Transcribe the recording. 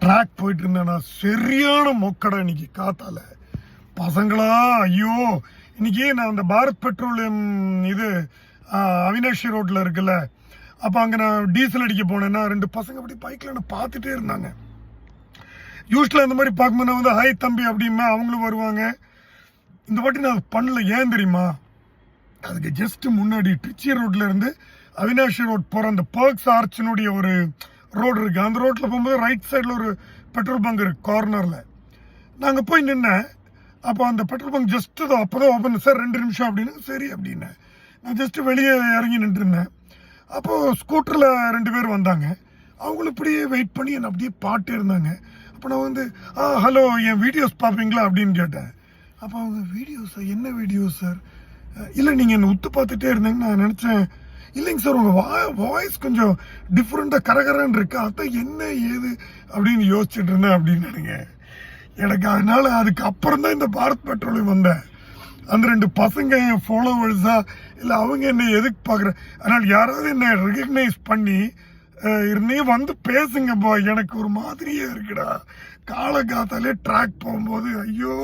Track போயிட்டு இருந்தேன்னா சரியான மொக்கடை இன்னைக்கு காத்தால. பசங்களா ஐயோ, இன்னைக்கு நான் அந்த பாரத் பெட்ரோலியம் இது அவினாஷி ரோட்ல இருக்குல்ல, அப்போ அங்கே நான் டீசல் அடிக்க போனேன்னா 2 பசங்க அப்படி பைக்கில் என்ன பார்த்துட்டே இருந்தாங்க. யூஸ்வலாக இந்த மாதிரி பார்க்கும்போது நான் வந்து ஹாய் தம்பி அப்படின்னா அவங்களும் வருவாங்க. இந்த வாட்டி நான் பண்ணல. ஏன் தெரியுமா? அதுக்கு ஜஸ்ட் முன்னாடி ட்ரிச்சி ரோட்ல இருந்து அவினாஷி ரோட் போகிற அந்த பர்க்ஸ் ஆர்ச்சினுடைய ஒரு ரோடு இருக்குது. அந்த ரோட்டில் போகும்போது ரைட் சைடில் ஒரு பெட்ரோல் பங்க் இருக்குது கார்னரில். நாங்கள் போய் நின்னேன். அப்போ அந்த பெட்ரோல் பங்க் ஜஸ்ட் அப்போ தான் ஓப்பன். சார் 2 நிமிஷம் அப்படின்னு. சரி அப்படின்னேன். நான் ஜஸ்ட்டு வெளியே இறங்கி நின்றுருந்தேன். அப்போது ஸ்கூட்டரில் 2 பேர் வந்தாங்க. அவங்களும் இப்படியே வெயிட் பண்ணி என்னை அப்படியே பாட்டே இருந்தாங்க. அப்போ நான் வந்து ஹலோ, என் வீடியோஸ் பார்ப்பீங்களா அப்படின்னு கேட்டேன். அப்போ அவங்க வீடியோஸா, என்ன வீடியோஸ் சார்? இல்லை, நீங்கள் என்னை உத்து பார்த்துட்டே இருந்தீங்கன்னு நான் நினச்சேன். இல்லைங்க சார், உங்கள் வாய்ஸ் கொஞ்சம் டிஃப்ரெண்ட்டாக கரகரன்னு இருக்கு, அதான் என்ன ஏது அப்படின்னு யோசிச்சுட்டு இருந்தேன் அப்படின்னு எனக்கு. அதனால அதுக்கு அப்புறம் தான் இந்த பாரத் பெட்ரோலியம் வந்தேன். அந்த 2 பசங்க என் ஃபாலோவர்ஸா இல்லை அவங்க என்ன எதுக்கு பார்க்குறேன். அதனால் யாராவது என்னை ரெகக்னைஸ் பண்ணி இருந்தீங்க வந்து பேசுங்கப்பா. எனக்கு ஒரு மாதிரியே இருக்குடா காலகாத்தாலே ட்ராக் போகும்போது. ஐயோ.